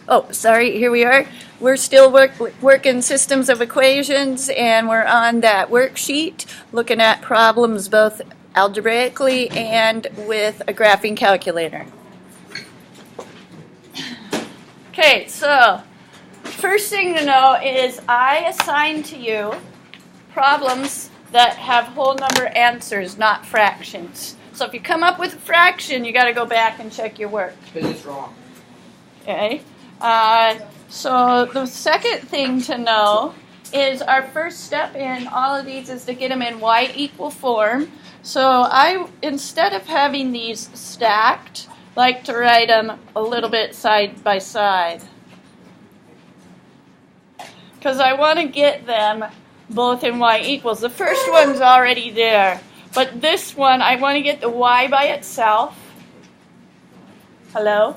Oh, sorry, here we are. We're still working systems of equations, and we're on that worksheet looking at problems both algebraically and with a graphing calculator. Okay, so first thing to know is I assign to you problems that have whole number answers, not fractions. So if you come up with a fraction, you got to go back and check your work. Because it's wrong. Okay. So the second thing to know is our first step in all of these is to get them in y equal form. So I, instead of having these stacked, like to write them a little bit side by side. Because I want to get them both in y equals. The first one's already there. But this one, I want to get the y by itself. Hello?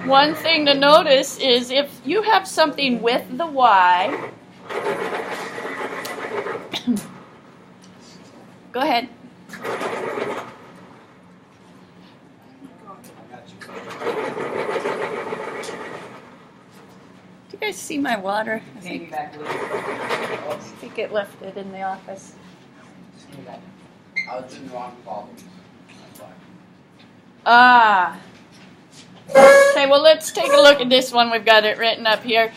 One thing to notice is if you have something with the y, go ahead. Do you guys see my water? I think it left it in the office. I was doing the wrong problem. Okay, well, let's take a look at this one. We've got it written up here.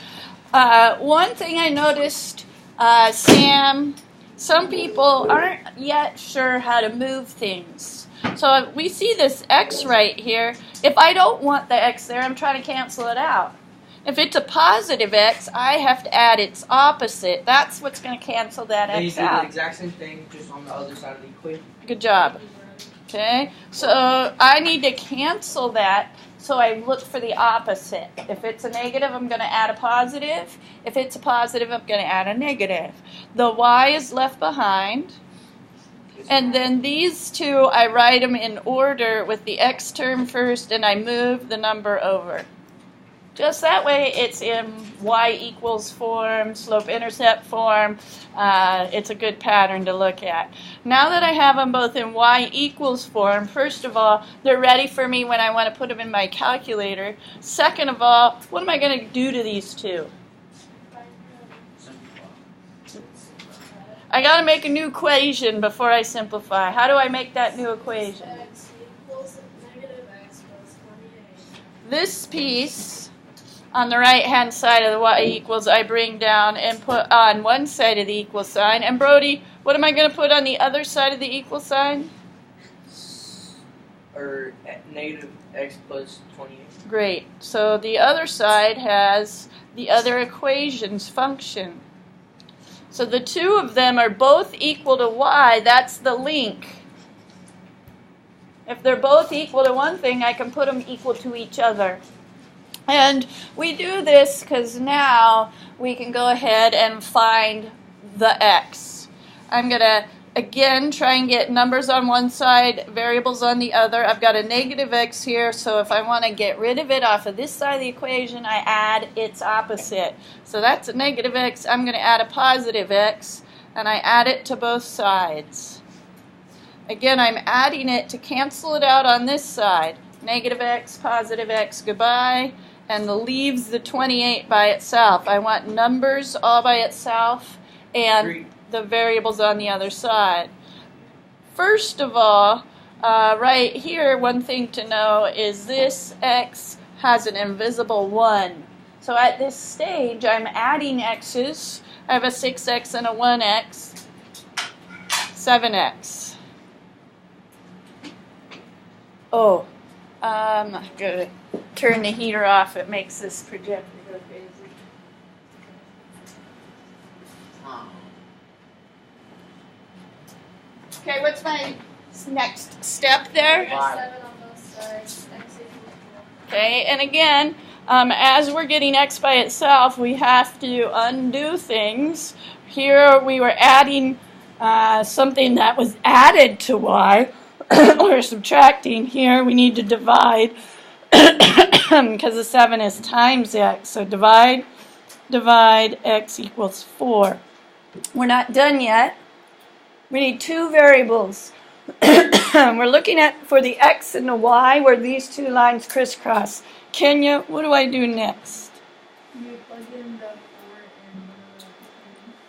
One thing I noticed, Sam, some people aren't yet sure how to move things. So we see this x right here. If I don't want the x there, I'm trying to cancel it out. If it's a positive x, I have to add its opposite. That's what's going to cancel that And x you do out. the exact same thing, just on the other side of the equation. Good job. Okay, so I need to cancel that, so I look for the opposite. If it's a negative, I'm going to add a positive. If it's a positive, I'm going to add a negative. The y is left behind. And then these two, I write them in order with the x term first, and I move the number over. Just that way, it's in y equals form, slope-intercept form. It's a good pattern to look at. Now that I have them both in y equals form, first of all, they're ready for me when I want to put them in my calculator. Second of all, what am I going to do to these two? I got to make a new equation before I simplify. How do I make that new equation? X equals negative x plus 28. This piece on the right-hand side of the y equals, I bring down and put on one side of the equal sign. And Brody, what am I going to put on the other side of the equal sign? Or negative x plus 28. Great. So the other side has the other equation's function. So the two of them are both equal to y. That's the link. If they're both equal to one thing, I can put them equal to each other. And we do this because now we can go ahead and find the x. I'm going to, again, try and get numbers on one side, variables on the other. I've got a negative x here, so if I want to get rid of it off of this side of the equation, I add its opposite. So that's a negative x. I'm going to add a positive x, and I add it to both sides. Again, I'm adding it to cancel it out on this side. Negative x, positive x, goodbye. And leaves the 28 by itself. I want numbers all by itself and the variables on the other side. First of all, right here, one thing to know is this x has an invisible 1. So at this stage, I'm adding x's. I have a 6x and a 1x, 7x. Oh, I'm going to turn the heater off. It makes this projector go crazy. Okay, what's my next step there? 7 on both sides. X equals 4. Okay, and again, as we're getting x by itself, we have to undo things. Here we were adding something that was added to y. We're subtracting. Here we need to divide because the 7 is times x. So divide, x equals 4. We're not done yet. We need two variables. We're looking at for the x and the y where these two lines crisscross. Kenya, what do I do next? You plug in the 4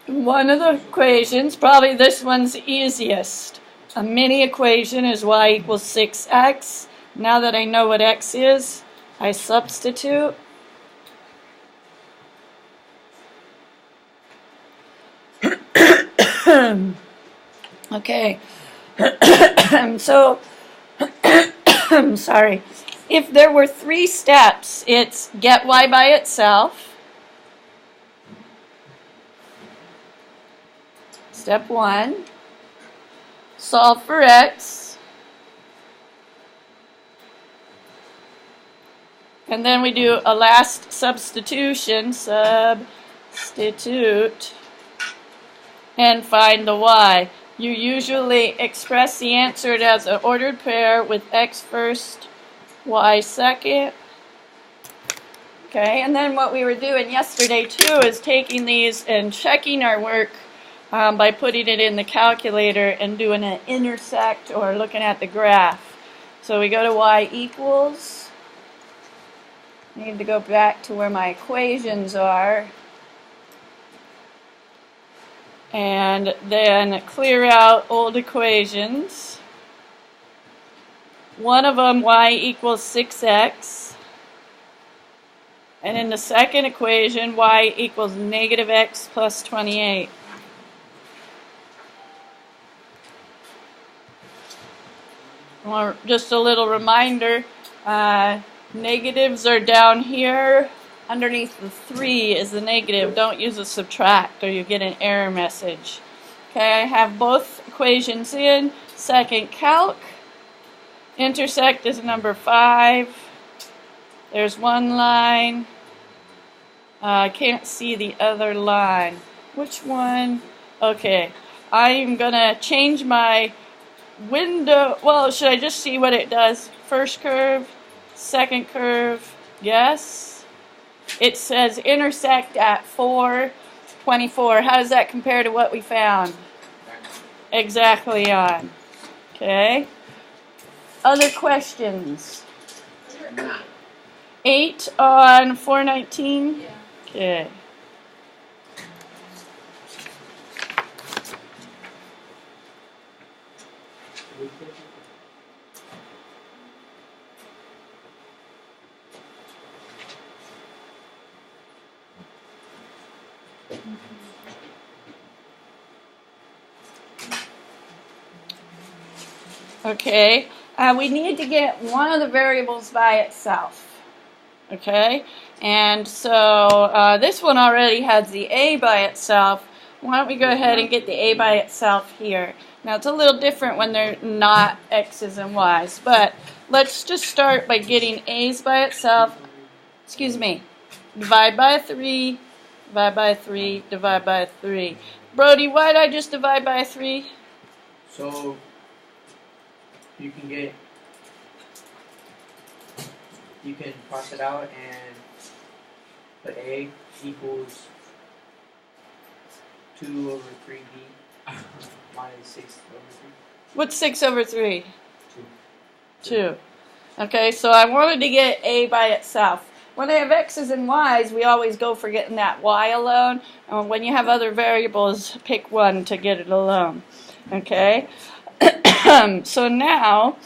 and One of the equations, probably this one's easiest. A mini equation is y equals 6x. Now that I know what x is, I substitute. Okay. So, I'm sorry. If there were 3 steps, it's get y by itself. Step 1. Solve for x. And then we do a last substitution, substitute, and find the y. You usually express the answer as an ordered pair with x first, y second. Okay, and then what we were doing yesterday too is taking these and checking our work by putting it in the calculator and doing an intersect or looking at the graph. So we go to y equals. I need to go back to where my equations are. And then clear out old equations. One of them, y equals 6x. And in the second equation, y equals negative x plus 28. Or just a little reminder, negatives are down here. Underneath the 3 is the negative. Don't use a subtract or you get an error message. Okay, I have both equations in. Second calc. Intersect is number 5. There's one line. I can't see the other line. Which one? Okay, I'm going to change my window. Well, should I just see what it does? First curve, second curve, yes. It says intersect at 4:24. How does that compare to what we found? Exactly on. Okay. Other questions? 8 on 419? Yeah. Okay. Okay, we need to get one of the variables by itself. Okay, and so this one already has the a by itself. Why don't we go ahead and get the a by itself here? Now it's a little different when they're not x's and y's, but let's just start by getting a's by itself. Excuse me, divide by 3, divide by 3, divide by 3. Brody, why did I just divide by 3? So you can cross it out and put a equals 2 over 3b minus 6 over 3. What's 6 over 3? 2. Okay, so I wanted to get a by itself. When I have x's and y's, we always go for getting that y alone. And when you have other variables, pick one to get it alone. Okay? So now,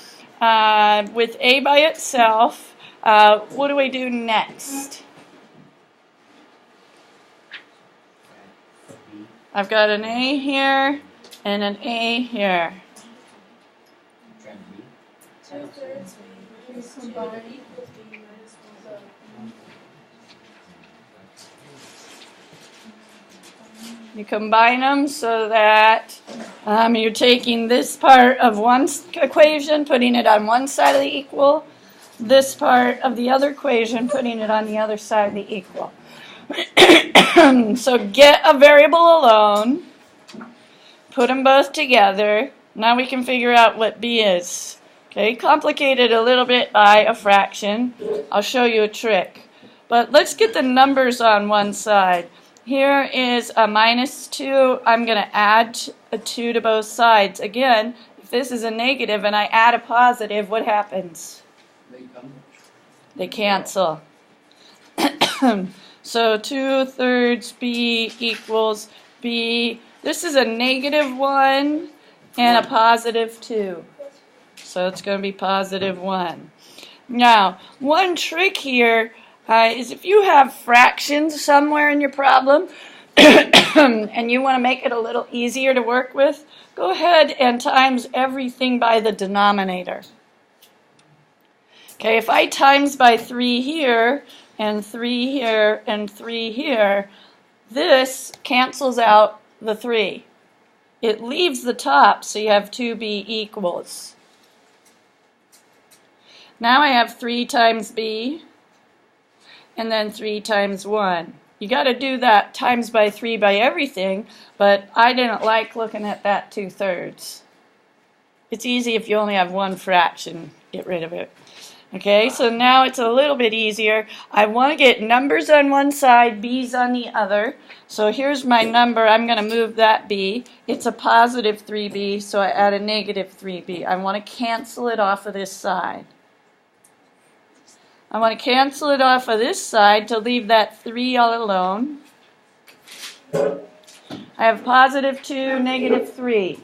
with a by itself, what do we do next? I've got an a here and an a here. 2/3 minus 2 equals b minus 1. You combine them so that you're taking this part of one equation, putting it on one side of the equal, this part of the other equation, putting it on the other side of the equal. So get a variable alone, put them both together. Now we can figure out what b is. Okay, complicated a little bit by a fraction. I'll show you a trick. But let's get the numbers on one side. Here is a minus 2. I'm going to add a 2 to both sides. Again, if If this is a negative and I add a positive, what happens? They cancel. So 2/3 B equals B. This is a -1 and a +2. So it's going to be +1. Now, one trick here is if you have fractions somewhere in your problem and you want to make it a little easier to work with, go ahead and times everything by the denominator. Okay, if I times by 3 here, and 3 here, and 3 here, this cancels out the 3. It leaves the top, so you have 2B equals. Now I have 3 times B, and then 3 times 1. You got to do that times by 3 by everything, but I didn't like looking at that 2/3. It's easy if you only have one fraction. Get rid of it. Okay, so now it's a little bit easier. I want to get numbers on one side, B's on the other. So here's my number. I'm going to move that B. It's a +3B, so I add a -3B. I want to cancel it off of this side. I want to cancel it off of this side to leave that 3 all alone. I have +2, -3.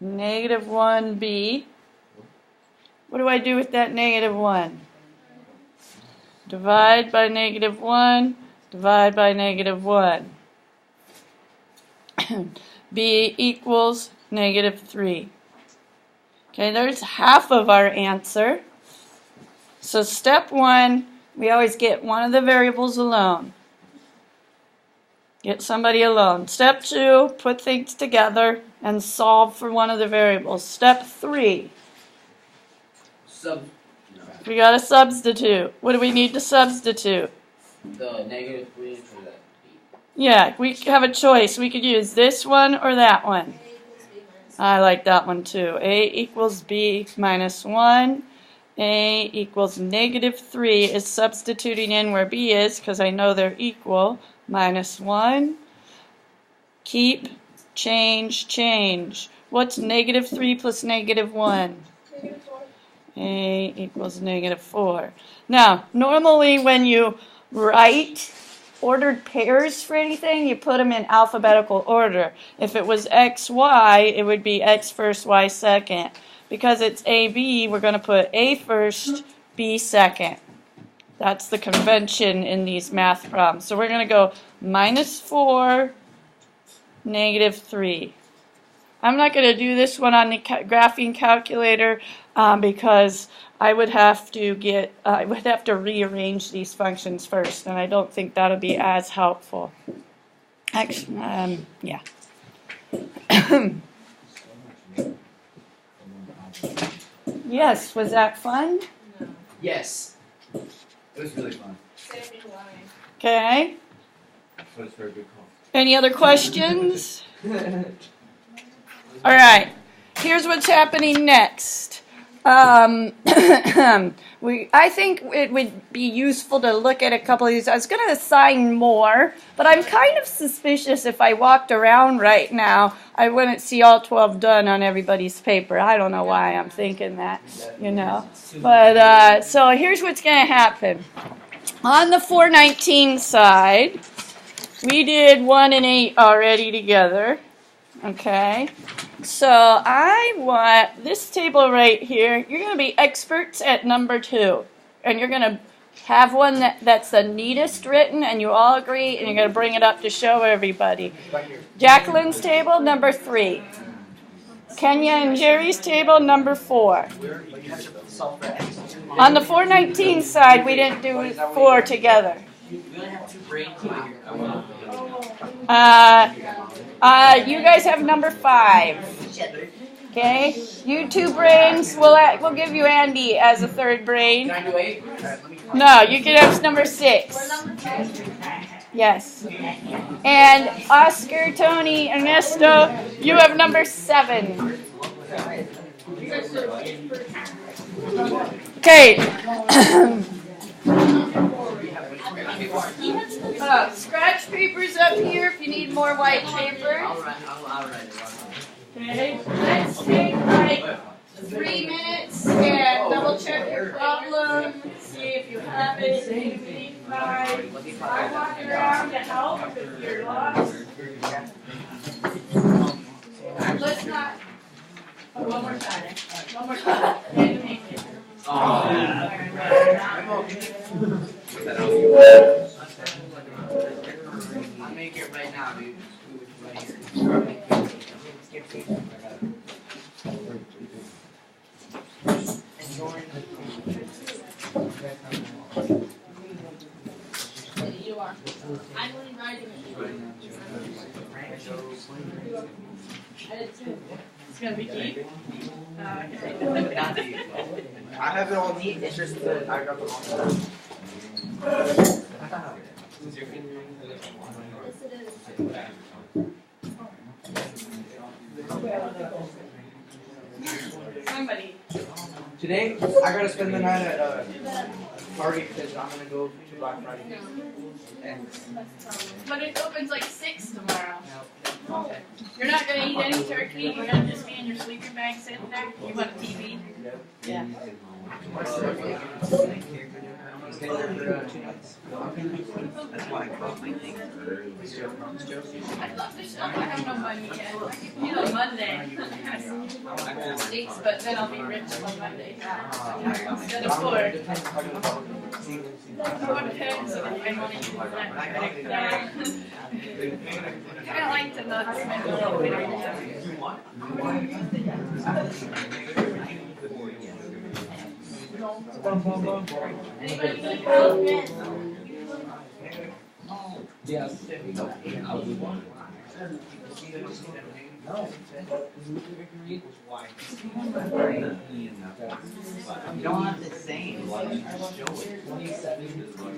-1B. What do I do with that -1? Divide by -1, divide by -1. B equals -3. Okay, there's half of our answer. So step 1, we always get one of the variables alone. Get somebody alone. Step 2, put things together and solve for one of the variables. Step 3. We got to substitute. What do we need to substitute? The -3 for that B. Yeah, we have a choice. We could use this one or that one. I like that one too. A equals B minus 1. A equals -3 is substituting in where B is because I know they're equal. Minus 1. Keep, change, change. What's -3 plus -1? A equals -4. Now, normally when you write ordered pairs for anything, you put them in alphabetical order. If it was X, Y, it would be X first, Y second. Because it's A, B, we're going to put A first, B second. That's the convention in these math problems. So we're going to go -4, -3. I'm not going to do this one on the graphing calculator because I would have to rearrange these functions first, and I don't think that'll be as helpful. Actually, yeah. Yes, was that fun? Yes. It was really fun. Okay. So it's very good call. Any other questions? All right. Here's what's happening next. I think it would be useful to look at a couple of these. I was going to assign more, but I'm kind of suspicious if I walked around right now, I wouldn't see all 12 done on everybody's paper. I don't know why I'm thinking that, you know. But so here's what's going to happen. On the 419 side, we did 1 and 8 already together. Okay, so I want this table right here. You're going to be experts at number 2, and you're going to have one that's the neatest written, and you all agree, and you're going to bring it up to show everybody. Jacqueline's table, number 3. Kenya and Jerry's table, number 4. On the 419 side, we didn't do 4 together. We only have 2 brains over here. You guys have number 5. Okay, you 2 brains. We'll give you Andy as a 3rd brain. Can I do 8? No, you can have number 6. Yes. And Oscar, Tony, Ernesto, you have number 7. Okay. Scratch paper's up here if you need more white paper. I'll write it. Okay, let's take like 3 minutes and double check your problem, see if you have it, maybe 5. I'm walking around to help if you're lost. Let's not. Oh, one more time. One more time. Make it. I'll make it right now, dude. Right here. You are. I'm only writing it. It's gonna be deep. Okay. I have it all neat, it's just that I got the wrong one. Yes, it is. Somebody. Today, I gotta spend the night at Target because I'm gonna go to Black Friday. And But it opens like 6 tomorrow. You're not gonna eat any turkey. You're gonna just be in your sleeping bag sitting there. You want a TV? Yeah. stay there for 2 nights. That's why I caught my thing. I'd love to shop. I have no money yet. I could do it Monday. States, but then I'll be rich on Monday. Instead of 4. It depends if I want to use that credit card. I kind of like to not spend a little bit on Anybody need help? Yes. You don't have to say it, like, just show it.